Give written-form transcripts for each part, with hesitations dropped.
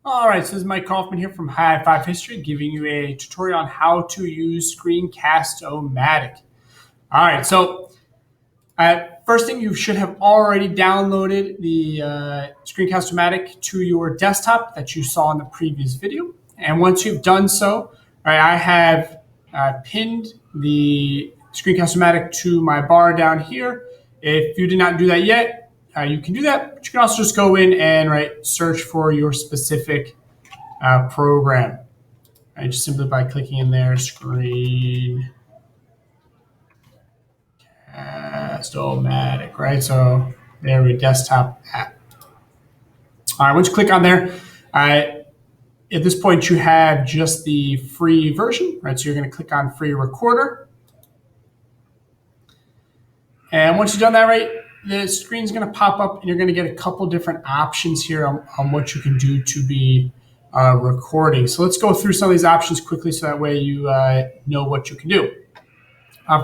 All right, so this is Mike Kaufman here from High Five History, giving you a tutorial on how to use Screencast-o-matic. All right, so first thing, you should have already downloaded the Screencast-o-matic to your desktop that you saw in the previous video. And once you've done so, all right, I have pinned the Screencast-o-matic to my bar down here. If you did not do that yet, you can do that, but you can also just go in and search for your specific program. Just simply by clicking in there, Screencast-o-matic, right? So there we desktop app. All right, once you click on there, at this point you have just the free version, right? So you're going to click on free recorder. And once you've done that, right, the screen's going to pop up and you're going to get a couple different options here on what you can do to be recording. So let's go through some of these options quickly so that way you know what you can do.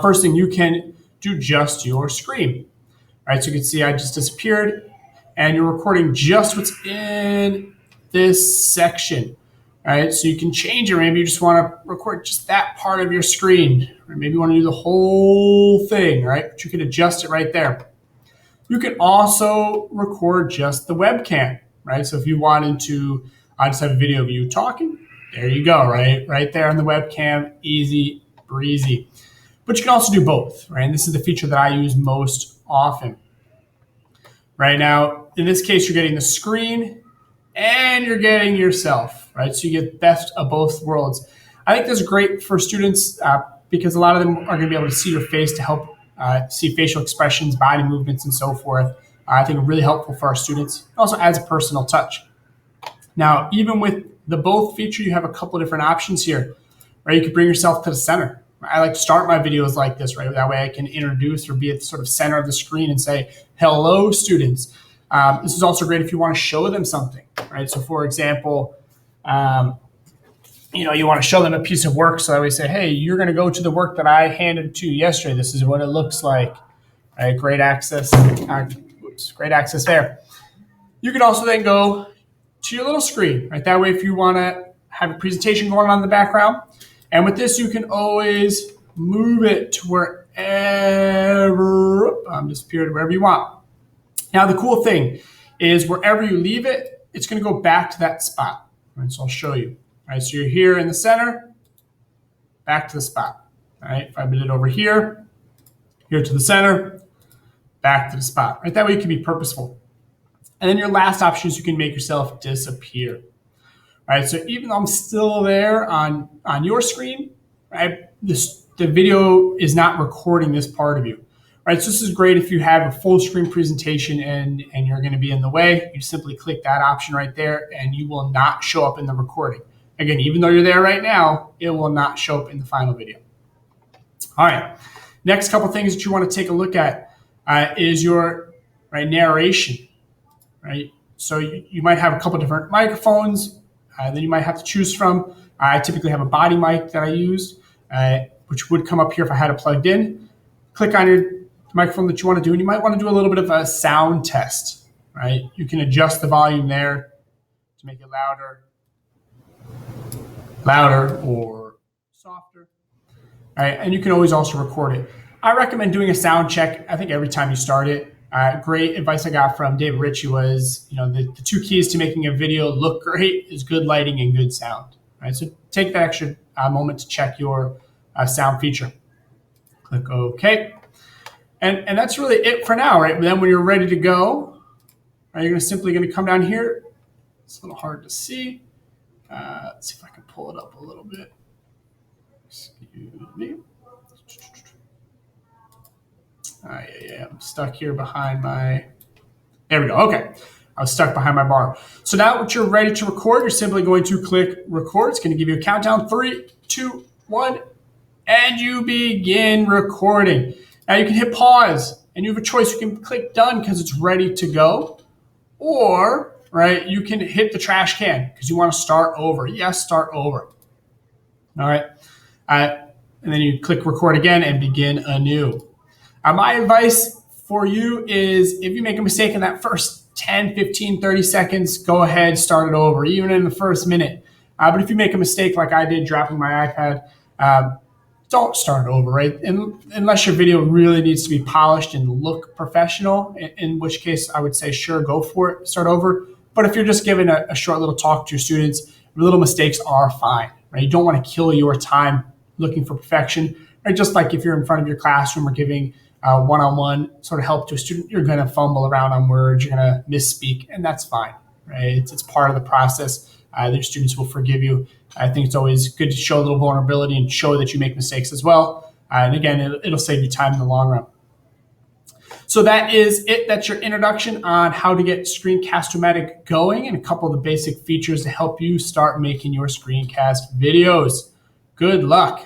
First thing, you can do just your screen. All right, so you can see I just disappeared and you're recording just what's in this section. All right, so you can change it. Maybe you just want to record just that part of your screen, or maybe you want to do the whole thing, right? But you can adjust it right there. You can also record just the webcam, right? So if you wanted to just have a video of you talking, there you go, right there on the webcam, easy breezy. But you can also do both, right? And this is the feature that I use most often. Right now, in this case, you're getting the screen and you're getting yourself, right? So you get best of both worlds. I think this is great for students because a lot of them are going to be able to see your face to help see facial expressions, body movements, and so forth. I think really helpful for our students. It also adds a personal touch. Now, even with the both feature, you have a couple of different options here, right? You could bring yourself to the center. I like to start my videos like this, right? That way I can introduce or be at the sort of center of the screen and say, hello, students. This is also great if you want to show them something, right? So for example, you want to show them a piece of work. So I always say, hey, you're going to go to the work that I handed to you yesterday. This is what it looks like. Right? Great access. Great access there. You can also then go to your little screen, right? That way, if you want to have a presentation going on in the background, and with this, you can always move it to wherever, disappeared, wherever you want. Now, the cool thing is wherever you leave it, it's going to go back to that spot. Right? So I'll show you. All right, so you're here in the center, back to the spot. All right, if I put it over here, here to the center, back to the spot. Right, that way you can be purposeful. And then your last option is you can make yourself disappear. All right, so even though I'm still there on your screen, right, the video is not recording this part of you. Right, so this is great if you have a full screen presentation and you're going to be in the way. You simply click that option right there and you will not show up in the recording. Again, even though you're there right now, it will not show up in the final video. All right, next couple things that you want to take a look at is your narration. Right, so you might have a couple different microphones that you might have to choose from. I typically have a body mic that I use, which would come up here if I had it plugged in. Click on your microphone that you want to do, and you might want to do a little bit of a sound test. Right, you can adjust the volume there to make it louder or softer. All right, and you can always also record it. I recommend doing a sound check, I think, every time you start it. Great advice I got from David Ritchie was, the two keys to making a video look great is good lighting and good sound. Right, so take that extra moment to check your sound feature. Click OK. And that's really it for now, right? But then when you're ready to go, you're simply going to come down here. It's a little hard to see. Let's see if I can pull it up a little bit. Excuse me. Yeah, I'm stuck here behind my, there we go, okay. I was stuck behind my bar. So now that you're ready to record, you're simply going to click record. It's going to give you a countdown, 3, 2, 1, and you begin recording. Now you can hit pause, and you have a choice. You can click done because it's ready to go, or you can hit the trash can because you want to start over. Yes, start over. All right, and then you click record again and begin anew. My advice for you is if you make a mistake in that first 10, 15, 30 seconds, go ahead, start it over, even in the first minute. But if you make a mistake like I did dropping my iPad, don't start over, right? Unless your video really needs to be polished and look professional, in which case I would say, sure, go for it, start over. But if you're just giving a short little talk to your students, little mistakes are fine, right? You don't want to kill your time looking for perfection, right? Just like if you're in front of your classroom or giving one-on-one sort of help to a student, you're going to fumble around on words, you're going to misspeak, and that's fine, right? It's part of the process. Your students will forgive you. I think it's always good to show a little vulnerability and show that you make mistakes as well. And again, it'll save you time in the long run. So that is it. That's your introduction on how to get Screencast-o-matic going and a couple of the basic features to help you start making your screencast videos. Good luck.